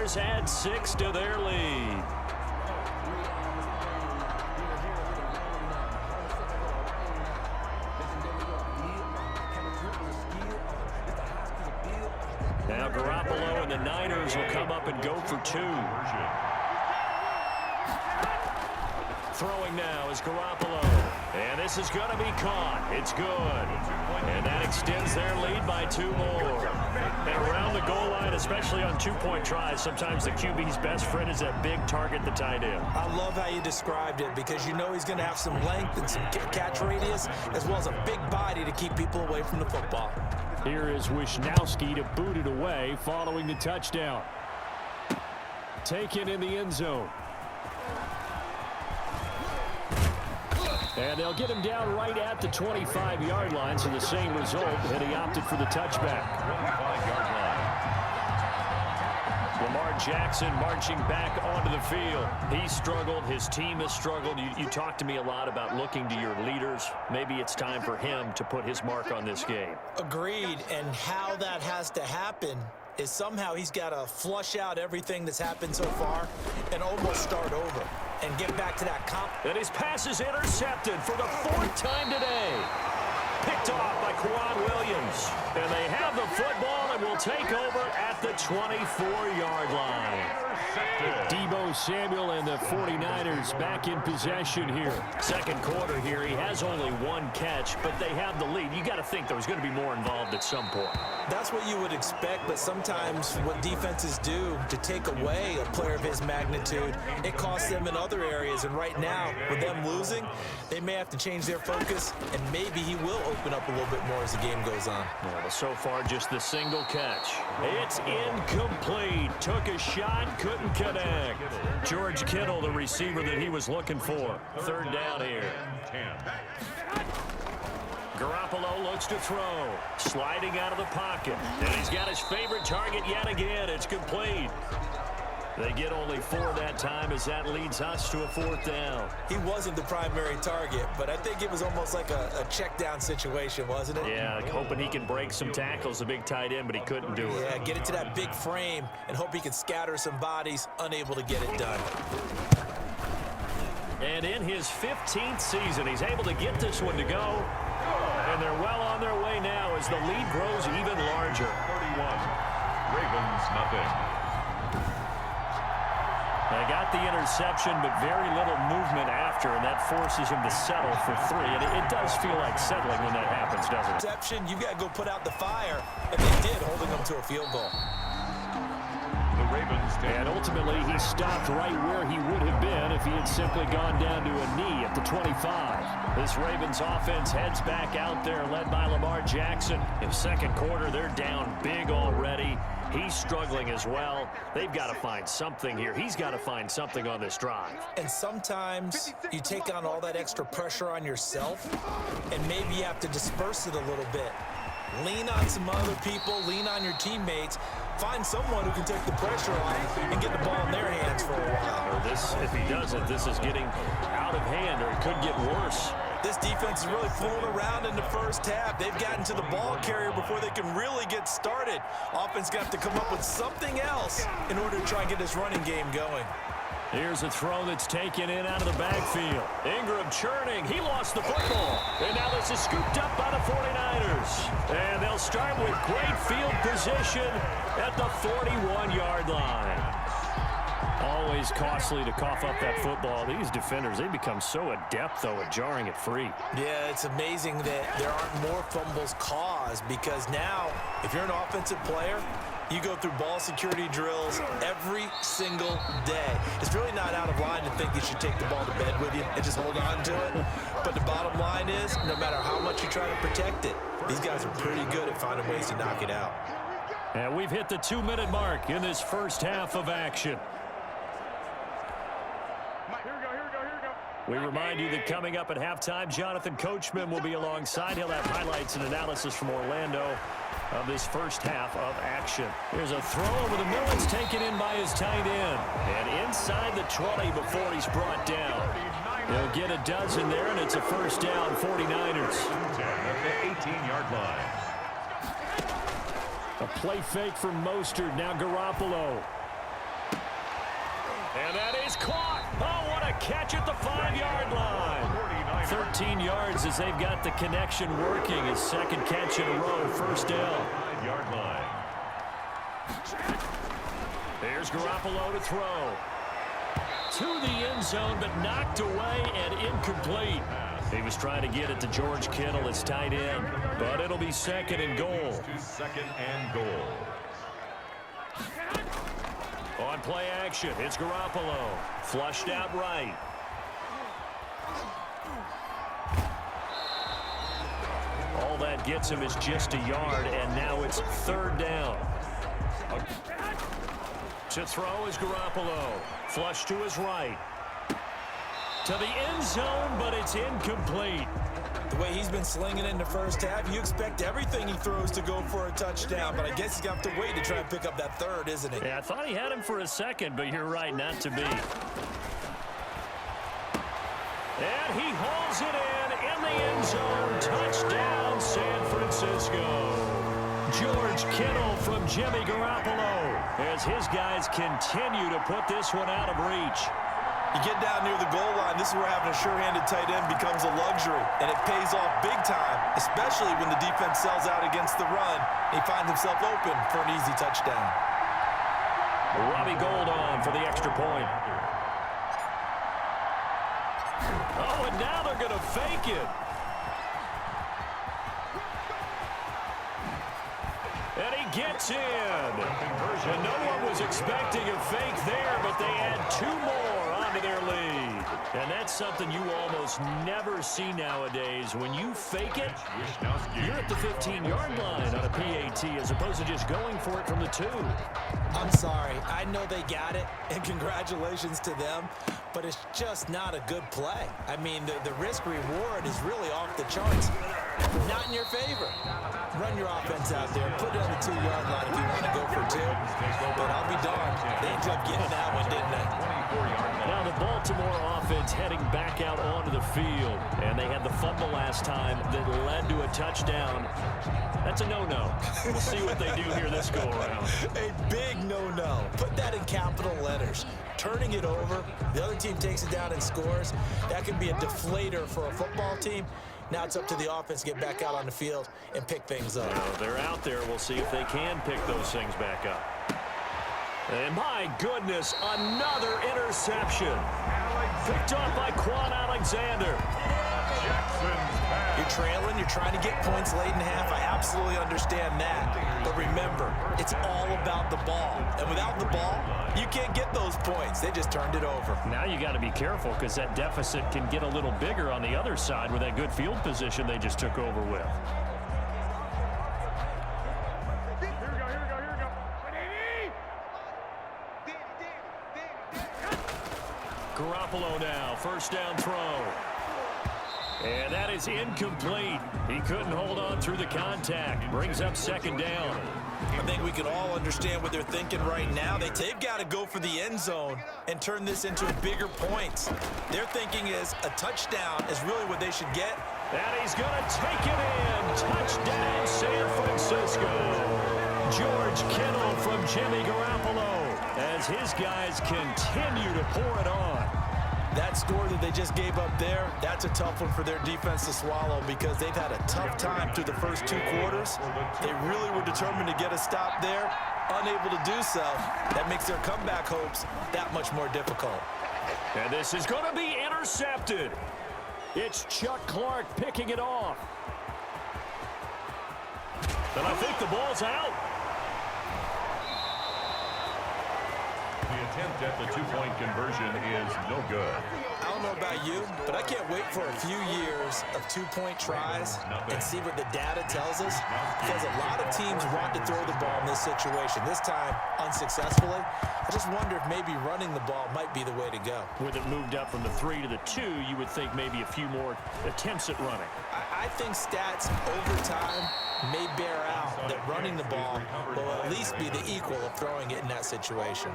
49ers add 6 to their lead. Now Garoppolo and the Niners will come up and go for 2. Throwing now is Garoppolo. And this is going to be caught. It's good. And that extends their lead by 2 more. And around the goal line, especially on 2-point tries, sometimes the QB's best friend is that big target, the tight end. I love how you described it because you know he's going to have some length and some catch radius as well as a big body to keep people away from the football. Here is Wisnowski to boot it away following the touchdown. Taken in the end zone. And they'll get him down right at the 25-yard line, so the same result, and he opted for the touchback. 25-yard line. Lamar Jackson marching back onto the field. He struggled. His team has struggled. You talk to me a lot about looking to your leaders. Maybe it's time for him to put his mark on this game. Agreed, and how that has to happen is somehow he's got to flush out everything that's happened so far and almost start over and get back to that comp. And his pass is intercepted for the 4th time today. Picked off by Quan Williams. And they have the football and will take over at the 24-yard line. Deebo Samuel and the 49ers back in possession here. Second quarter here, he has only 1 catch, but they have the lead. You got to think there was going to be more involved at some point. That's what you would expect, but sometimes what defenses do to take away a player of his magnitude, it costs them in other areas. And right now, with them losing, they may have to change their focus, and maybe he will open up a little bit more as the game goes on. Well, so far, just the single catch. It's incomplete. Took a shot, couldn't connect. George Kittle, the receiver that he was looking for. 3rd down here. Garoppolo looks to throw. Sliding out of the pocket. And he's got his favorite target yet again. It's complete. They get only 4 that time as that leads us to a 4th down. He wasn't the primary target, but I think it was almost like a check down situation, wasn't it? Yeah, hoping he can break some tackles, the big tight end, but he couldn't do it. Yeah, get it to that big frame and hope he can scatter some bodies, unable to get it done. And in his 15th season, he's able to get this one to go. And they're well on their way now as the lead grows even larger. 31, Ravens nothing. They got the interception, but very little movement after, and that forces him to settle for 3. And it does feel like settling when that happens, doesn't it? Interception, you got to go put out the fire, and they did, holding them to a field goal. The Ravens and ultimately, he stopped right where he would have been if he had simply gone down to a knee at the 25. This Ravens offense heads back out there, led by Lamar Jackson. In second quarter, they're down big already. He's struggling as well. They've got to find something here. He's got to find something on this drive. And sometimes you take on all that extra pressure on yourself, and maybe you have to disperse it a little bit. Lean on some other people, lean on your teammates. Find someone who can take the pressure off and get the ball in their hands for a while. Or this, if he doesn't, this is getting out of hand, or it could get worse. This defense is really fooling around in the first half. They've gotten to the ball carrier before they can really get started. Offense got to come up with something else in order to try and get this running game going. Here's a throw that's taken in out of the backfield. Ingram churning. He lost the football. And now this is scooped up by the 49ers. And they'll start with great field position at the 41-yard line. Always costly to cough up that football. These defenders, they become so adept, though, at jarring it free. Yeah, it's amazing that there aren't more fumbles caused, because now, if you're an offensive player, you go through ball security drills every single day. It's really not out of line to think you should take the ball to bed with you and just hold on to it. But the bottom line is, no matter how much you try to protect it, these guys are pretty good at finding ways to knock it out. And we've hit the 2-minute mark in this first half of action. We remind you that coming up at halftime, Jonathan Coachman will be alongside. He'll have highlights and analysis from Orlando of this first half of action. Here's a throw over the middle. It's taken in by his tight end. And inside the 20 before he's brought down. He'll get a dozen there, and it's a first down, 49ers. At the 18-yard line. A play fake from Mostert. Now Garoppolo. And that is caught. Oh, what a catch at the 5-yard line. 13 yards as they've got the connection working. His second catch in a row, first down. 5-yard line. There's Garoppolo to throw. To the end zone, but knocked away and incomplete. He was trying to get it to George Kittle, his tight end, but it'll be second and goal. To second and goal. On play action, it's Garoppolo. Flushed out right. All that gets him is just a yard, and now it's third down. To throw is Garoppolo. Flush to his right. To the end zone, but it's incomplete. The way he's been slinging in the first half, you expect everything he throws to go for a touchdown, but I guess he's going to have to wait to try and pick up that third, isn't he? Yeah, I thought he had him for a second, but you're right, not to be. And he hauls it in the end zone. Touchdown, San Francisco. George Kittle from Jimmy Garoppolo as his guys continue to put this one out of reach. You get down near the goal line, this is where having a sure-handed tight end becomes a luxury, and it pays off big time, especially when the defense sells out against the run. He finds himself open for an easy touchdown. Robbie Gould on for the extra point. Oh, and now they're going to fake it. And he gets in. And no one was expecting a fake there, but they add two more onto their lead. And that's something you almost never see nowadays. When you fake it, you're at the 15-yard line on a PAT as opposed to just going for it from the 2. I'm sorry. I know they got it, and congratulations to them, but it's just not a good play. I mean, the risk-reward is really off the charts. Not in your favor. Run your offense out there. Put it on the 2-yard line if you want to go for 2. But I'll be darned. They ended up getting that one, didn't they? Now the Baltimore offense heading back out onto the field. And they had the fumble last time that led to a touchdown. That's a no-no. We'll see what they do here this go-around. A big no-no. Put that in capital letters. Turning it over, the other team takes it down and scores. That can be a deflator for a football team. Now it's up to the offense to get back out on the field and pick things up. Well, they're out there. We'll see if they can pick those things back up. And my goodness, another interception. Picked off by Quan Alexander. You're trailing, you're trying to get points late in half. I absolutely understand that. But remember, it's all about the ball. And without the ball, you can't get those points. They just turned it over. Now you got to be careful because that deficit can get a little bigger on the other side with that good field position they just took over with. Garoppolo now, first down throw. And that is incomplete. He couldn't hold on through the contact. Brings up second down. I think we can all understand what they're thinking right now. They've got to go for the end zone and turn this into bigger points. Their thinking is a touchdown is really what they should get. And he's going to take it in. Touchdown, San Francisco. George Kittle from Jimmy Garoppolo as his guys continue to pour it on. That score that they just gave up there, that's a tough one for their defense to swallow because they've had a tough time through the first 2 quarters. They really were determined to get a stop there, unable to do so. That makes their comeback hopes that much more difficult. And this is going to be intercepted. It's Chuck Clark picking it off. And I think the ball's out. The attempt at the 2-point conversion is no good. I don't know about you, but I can't wait for a few years of 2-point tries and see what the data tells us, because a lot of teams want to throw the ball in this situation, this time unsuccessfully. I just wonder if maybe running the ball might be the way to go. With it moved up from the 3 to the 2, you would think maybe a few more attempts at running. I think stats over time may bear out that running the ball will at least be the equal of throwing it in that situation.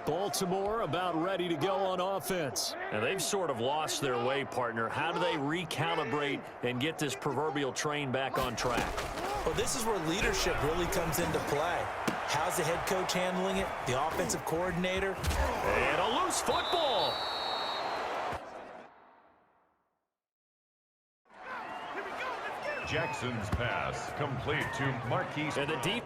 Baltimore about ready to go on offense. And they've sort of lost their way, partner. How do they recalibrate and get this proverbial train back on track? Well, this is where leadership really comes into play. How's the head coach handling it? The offensive coordinator? And a loose football. Jackson's pass complete to Marquise. And the deep.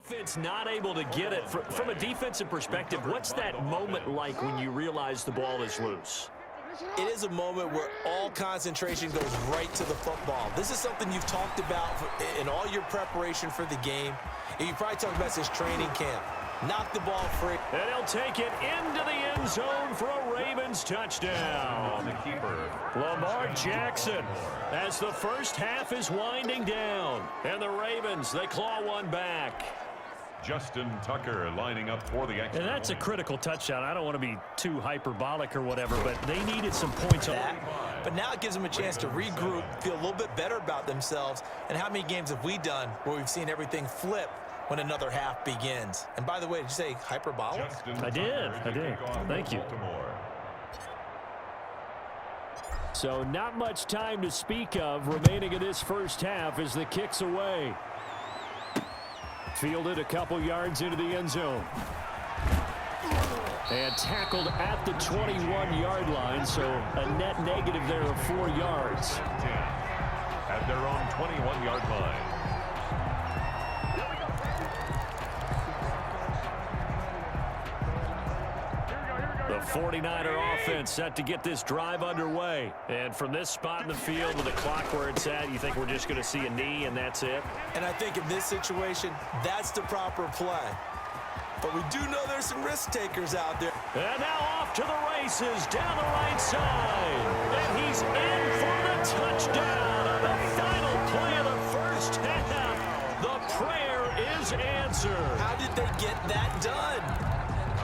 Offense not able to get it. From a defensive perspective, what's that moment like when you realize the ball is loose? It is a moment where all concentration goes right to the football. This is something you've talked about in all your preparation for the game. And you probably talked about since training camp. Knock the ball free. And he'll take it into the end zone for a Ravens touchdown. The keeper, Lamar Jackson, as the first half is winding down. And the Ravens, they claw one back. Justin Tucker lining up for the extra. And that's a critical touchdown. I don't want to be too hyperbolic or whatever, but they needed some points on that. But now it gives them a chance to regroup, feel a little bit better about themselves. And how many games have we done where we've seen everything flip when another half begins? And by the way, did you say hyperbolic? I did. Thank you. So not much time to speak of remaining in this first half as the kick's away. Fielded a couple yards into the end zone. And tackled at the 21-yard line, so a net negative there of 4 yards. At their own 21-yard line. The 49er offense set to get this drive underway. And from this spot in the field with the clock where it's at, you think we're just going to see a knee and that's it? And I think in this situation, that's the proper play. But we do know there's some risk takers out there. And now off to the races down the right side. And he's in for the touchdown on the final play of the first half. The prayer is answered. How did they get that done?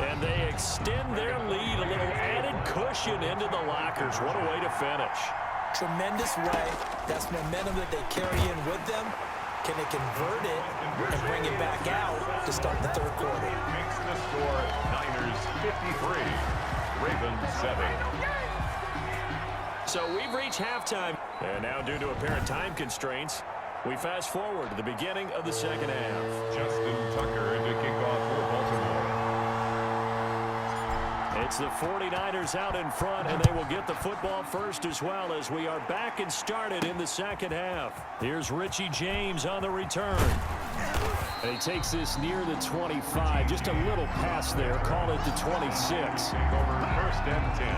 And they extend their lead, a little added cushion into the lockers. What a way to finish. Tremendous way. That's momentum that they carry in with them. Can they convert it and bring it back out to start the third quarter? Makes the score Niners 53, Ravens 7. So we've reached halftime. And now due to apparent time constraints, we fast forward to the beginning of the second half. Justin Tucker to kick off for Baltimore. It's the 49ers out in front, and they will get the football first as well as we are back and started in the second half. Here's Richie James on the return. And he takes this near the 25. Just a little pass there. Call it the 26. Take over first and 10.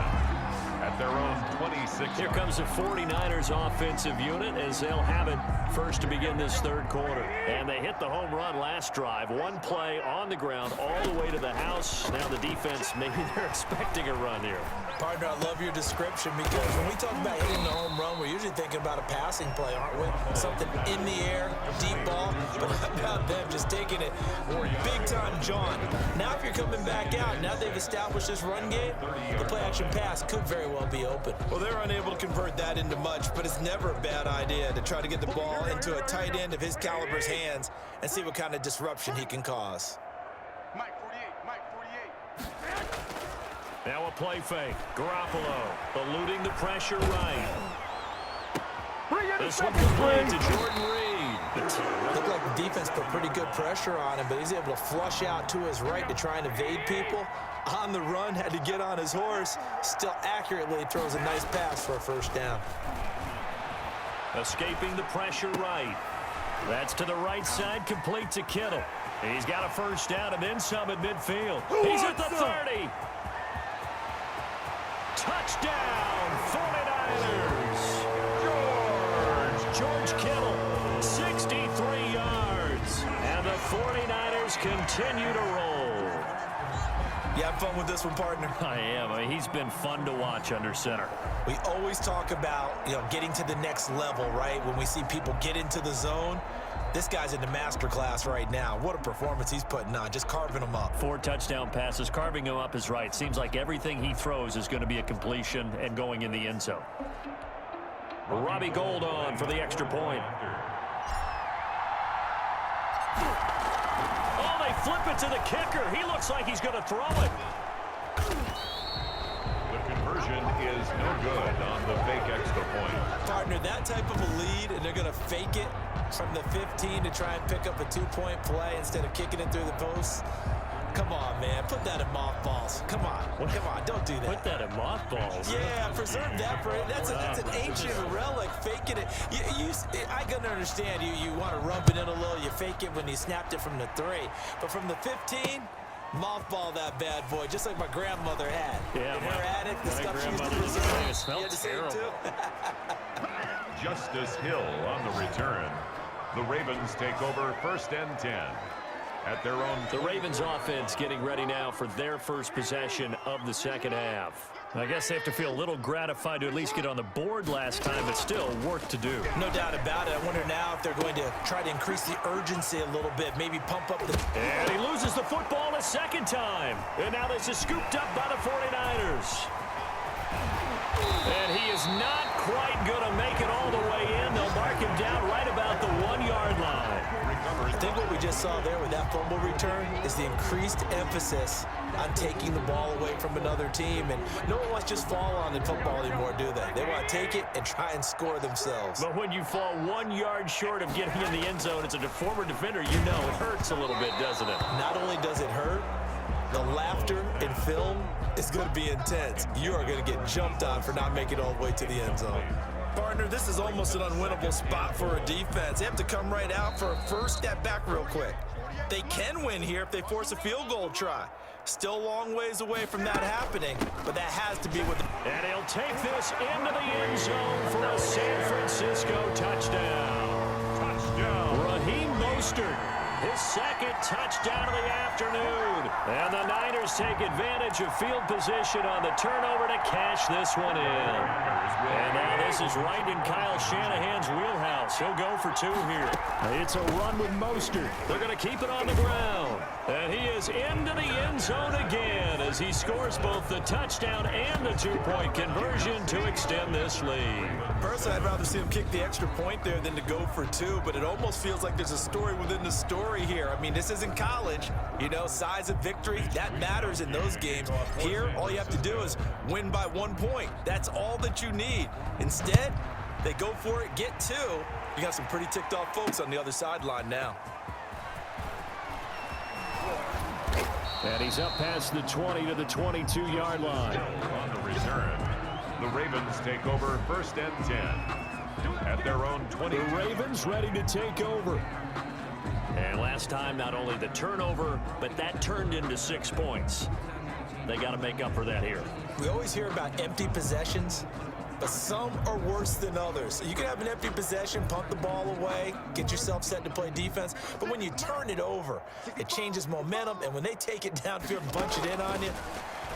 At their own 26. Here comes the 49ers offensive unit as they'll have it first to begin this third quarter. And they hit the home run last drive. One play on the ground all the way to the house. Now the defense, maybe they're expecting a run here. Partner, I love your description because when we talk about hitting the home run, we're usually thinking about a passing play, aren't we? Something in the air, deep ball. But how about them just taking it big-time John? Now if you're coming back out, now they've established this run game, the play-action pass could very well be open. Well, they're unable to convert that into much, but it's never a bad idea to try to get the ball into a tight end of his caliber's hands and see what kind of disruption he can cause. Now a play fake. Garoppolo eluding the pressure right. This one complete to Jordan Reed. Looked like the defense put pretty good pressure on him, but he's able to flush out to his right to try and evade people. On the run, had to get on his horse. Still accurately throws a nice pass for a first down. Escaping the pressure right. That's to the right side, complete to Kittle. He's got a first down and then some at midfield. He's at the 30. Touchdown, 49ers. George Kittle, 63 yards. And the 49ers continue to roll. You have fun with this one, partner? I am. I mean, he's been fun to watch under center. We always talk about, getting to the next level, right? When we see people get into the zone, this guy's in the master class right now. What a performance he's putting on, just carving them up. 4 touchdown passes. Carving him up is right. Seems like everything he throws is going to be a completion and going in the end zone. Robbie Gould on for the extra point. Oh, they flip it to the kicker. He looks like he's going to throw it. The conversion is no good on the fake extra point. Partner, that type of a lead, and they're going to fake it from the 15 to try and pick up a 2-point play instead of kicking it through the posts. Come on, man. Put that in mothballs. Come on. Come on. Don't do that. Put that in mothballs. Yeah, preserve that for it. That's an ancient relic. Faking it. I can understand. You want to rub it in a little. You fake it when you snapped it from the 3. But from the 15, mothball that bad boy, just like my grandmother had. Yeah, in her attic, the stuff she used to preserve. It smells terrible. Justice Hill on the return. The Ravens take over 1st and 10. At their own. The Ravens offense getting ready now for their first possession of the second half. I guess they have to feel a little gratified to at least get on the board last time, but still work to do. No doubt about it. I wonder now if they're going to try to increase the urgency a little bit, maybe pump up the... And he loses the football a second time. And now this is scooped up by the 49ers. And he is not quite going to make it all the way in. They'll mark him down right about the 1-yard line. I think what we just saw there with that fumble return is the increased emphasis on taking the ball away from another team. And no one wants to just fall on in football anymore, do they? They want to take it and try and score themselves. But when you fall 1 yard short of getting in the end zone, as a former defender, you know it hurts a little bit, doesn't it? Not only does it hurt, the laughter in film is going to be intense. You are going to get jumped on for not making it all the way to the end zone. Partner, this is almost an unwinnable spot for a defense. They have to come right out for a first step back real quick. They can win here if they force a field goal try. Still a long ways away from that happening, but that has to be with the... And he'll take this into the end zone for a San Francisco touchdown. Touchdown. Raheem Mostert, his second touchdown of the afternoon. And the Niners take advantage of field position on the turnover to cash this one in. And now this is right in Kyle Shanahan's wheelhouse. He'll go for 2 here. It's a run with Mostert. They're going to keep it on the ground. And he is into the end zone again as he scores both the touchdown and the 2-point conversion to extend this lead. Personally, I'd rather see him kick the extra point there than to go for 2, but it almost feels like there's a story within the story here. I mean, this isn't college. Size of victory, that matters in those games. Here, all you have to do is win by 1 point. That's all that you need. Instead, they go for it, get 2. You got some pretty ticked off folks on the other sideline now. And he's up past the 20 to the 22-yard line. On the return, the Ravens take over 1st and 10. At their own 20. The Ravens ready to take over. And last time, not only the turnover, but that turned into 6 points. They got to make up for that here. We always hear about empty possessions, but some are worse than others. You can have an empty possession, punt the ball away, get yourself set to play defense, but when you turn it over, it changes momentum, and when they take it downfield and punch it in on you,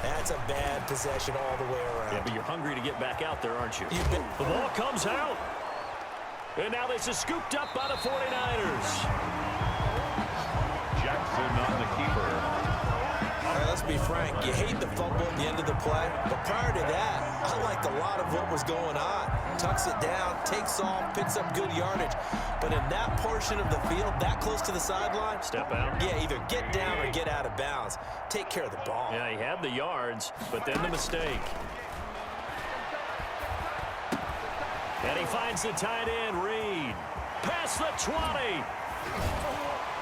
that's a bad possession all the way around. Yeah, but you're hungry to get back out there, aren't you? The ball comes out. And now this is scooped up by the 49ers. Jackson on the keeper. All right, let's be frank. You hate the fumble at the end of the play, but prior to that, I liked a lot of what was going on. Tucks it down, takes off, picks up good yardage. But in that portion of the field, that close to the sideline, step out. Yeah, either get down or get out of bounds. Take care of the ball. Yeah, he had the yards, but then the mistake. And he finds the tight end, Reed. Past the 20.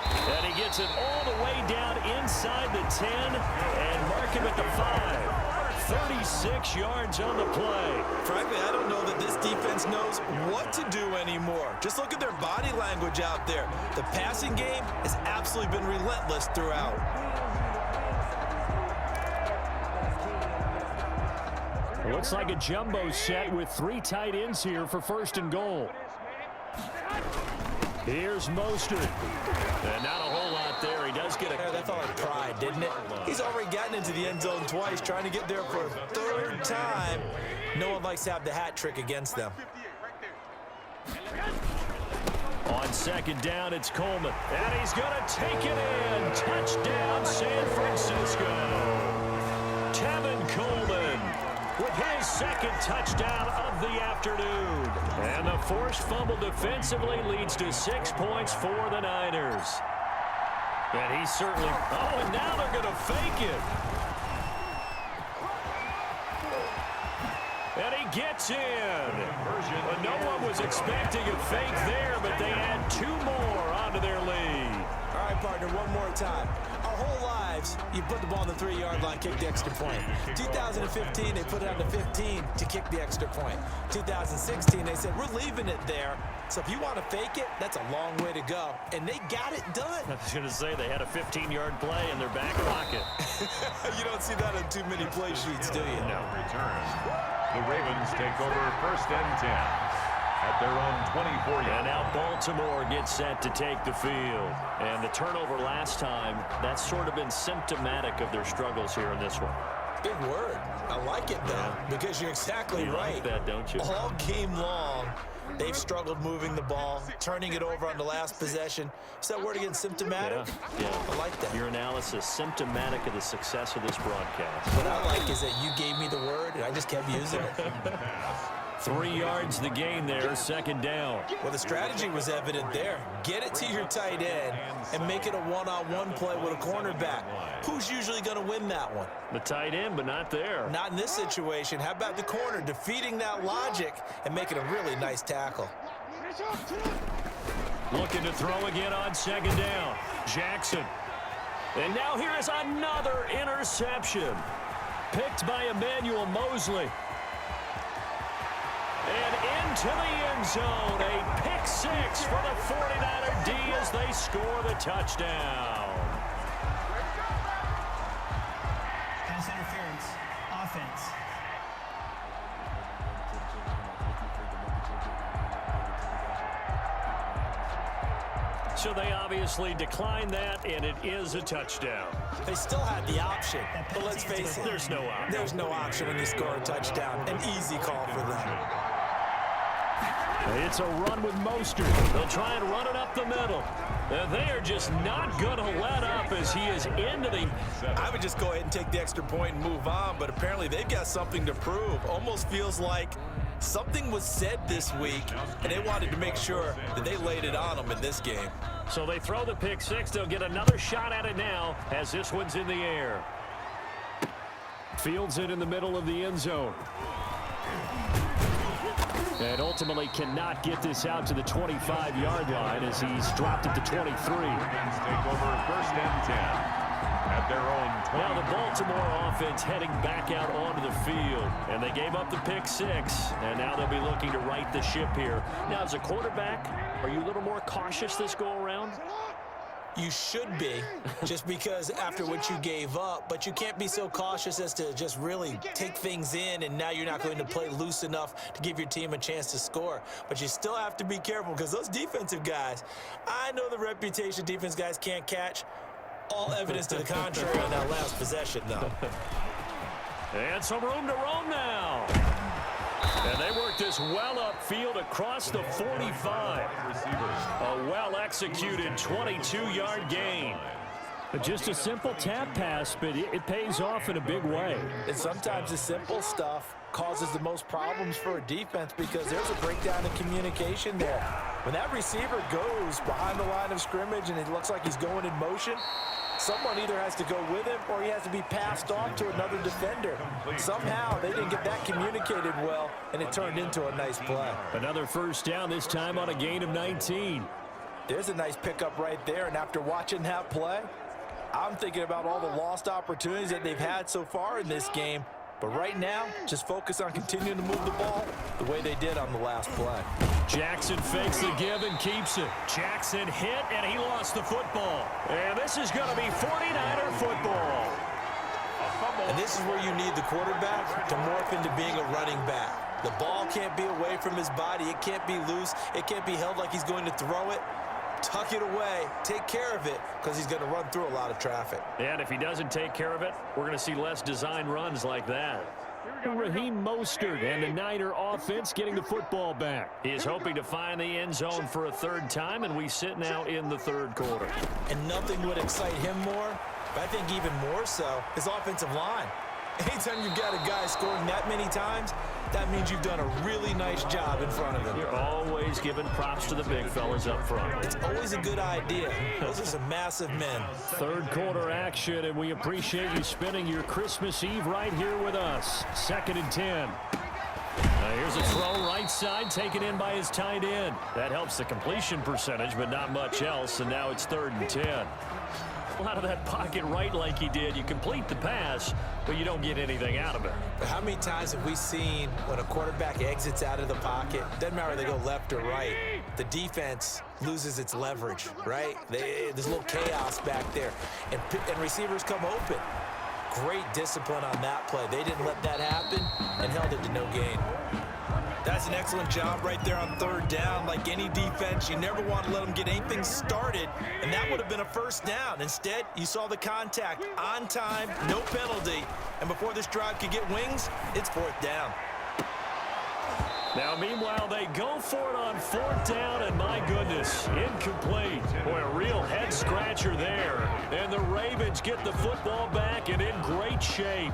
And he gets it all the way down inside the 10 and mark him at the 5. 36 yards on the play. Frankly, I don't know that this defense knows what to do anymore. Just look at their body language out there. The passing game has absolutely been relentless throughout. It looks like a jumbo set with 3 tight ends here for 1st and goal. Here's Mostert. And not a whole lot there. He does does get a... Yeah, that felt like pride, didn't it? He's already gotten into the end zone twice, trying to get there for a third time. No one likes to have the hat trick against them. On second down, it's Coleman. And he's going to take it in. Touchdown, San Francisco. Tevin Coleman with his second touchdown of the afternoon. And the forced fumble defensively leads to 6 points for the Niners. And he's certainly... Oh, and now they're going to fake it. And he gets in. But no one was expecting a fake there, but they add 2 more onto their lead. All right, partner, one more time. Our whole lives, you put the ball on the 3-yard line, kick the extra point. 2015, they put it on the 15 to kick the extra point. 2016, they said, we're leaving it there. So if you want to fake it, that's a long way to go. And they got it done. I was going to say, they had a 15-yard play in their back pocket. You don't see that on too many play sheets, do you? No return. The Ravens take over 1st and 10 at their own 24-yard. And now Baltimore gets set to take the field. And the turnover last time, that's sort of been symptomatic of their struggles here in this one. Big word. I like it, though, because you're exactly right. You like that, don't you? All game long, they've struggled moving the ball, turning it over on the last possession. Is that word again, symptomatic? Yeah. I like that. Your analysis, symptomatic of the success of this broadcast. What I like is that you gave me the word, and I just kept using it. 3 yards the gain there, 2nd down. Well, the strategy was evident there. Get it to your tight end and make it a one-on-one play with a cornerback. Who's usually going to win that one? The tight end, but not there. Not in this situation. How about the corner defeating that logic and making a really nice tackle? Looking to throw again on 2nd down. Jackson. And now here is another interception. Picked by Emmanuel Mosley. And into the end zone, a pick 6 for the 49er D as they score the touchdown. Pass interference, offense. So they obviously declined that, and it is a touchdown. They still had the option, but let's face it. There's no option. There's no option when you score a touchdown. An easy call for them. It's a run with Mostert. They'll try and run it up the middle. They are just not going to let up as he is into the... I would just go ahead and take the extra point and move on, but apparently they've got something to prove. Almost feels like something was said this week, and they wanted to make sure that they laid it on them in this game. So they throw the pick 6. They'll get another shot at it now as this one's in the air. Fields it in the middle of the end zone. And ultimately cannot get this out to the 25-yard line as he's dropped it to 23. Ravens take over 1st and 10 at their own 20. Now the Baltimore offense heading back out onto the field. And they gave up the pick 6. And now they'll be looking to right the ship here. Now, as a quarterback, are you a little more cautious this go-around? You should be, just because after what you gave up, but you can't be so cautious as to just really take things in, and now you're not going to play loose enough to give your team a chance to score. But you still have to be careful because those defensive guys, I know the reputation defense guys can't catch. All evidence to the contrary on that last possession, though. And some room to roam now. And they work this well upfield across the 45. A well-executed 22-yard gain. Just a simple tap pass, but it pays off in a big way. And sometimes the simple stuff causes the most problems for a defense because there's a breakdown in communication there. When that receiver goes behind the line of scrimmage and it looks like he's going in motion, someone either has to go with him or he has to be passed off to another defender. Somehow they didn't get that communicated well, and it turned into a nice play. Another 1st down, this time on a gain of 19. There's a nice pickup right there, and after watching that play, I'm thinking about all the lost opportunities that they've had so far in this game. But right now, just focus on continuing to move the ball the way they did on the last play. Jackson fakes the give and keeps it. Jackson hit, and he lost the football. And this is going to be 49er football. And this is where you need the quarterback to morph into being a running back. The ball can't be away from his body. It can't be loose. It can't be held like he's going to throw it. tuck it away, take care of it, because he's going to run through a lot of traffic. And if he doesn't take care of it, we're going to see less design runs like that. Raheem Mostert and the Niner offense getting the football back. He is hoping to find the end zone for a third time, and we sit now in the third quarter. And nothing would excite him more, but I think even more so, his offensive line. Anytime you've got a guy scoring that many times, that means you've done a really nice job in front of him. You're always giving props to the big fellas up front. It's always a good idea. Those are some massive men. Third quarter action, and we appreciate you spending your Christmas Eve right here with us. 2nd and 10. Here's a throw right side, taken in by his tight end. That helps the completion percentage, but not much else, and now it's 3rd and 10. Out of that pocket right like he did. You complete the pass, but you don't get anything out of it. But how many times have we seen when a quarterback exits out of the pocket, doesn't matter if they go left or right, the defense loses its leverage, right? There's a little chaos back there, and receivers come open. Great discipline on that play. They didn't let that happen and held it to no gain. That's an excellent job right there on 3rd down. Like any defense, you never want to let them get anything started, and that would have been a first down. Instead, you saw the contact on time, no penalty, and before this drive could get wings, it's 4th down. Now, meanwhile, they go for it on 4th down, and my goodness, incomplete. Boy, a real head-scratcher there. And the Ravens get the football back and in great shape.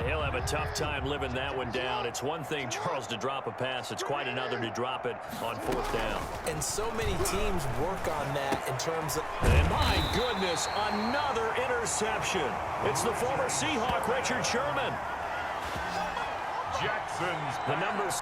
He'll have a tough time living that one down. It's one thing, Charles, to drop a pass. It's quite another to drop it on 4th down. And so many teams work on that in terms of... And my goodness, another interception. It's the former Seahawk, Richard Sherman. Jackson's The numbers...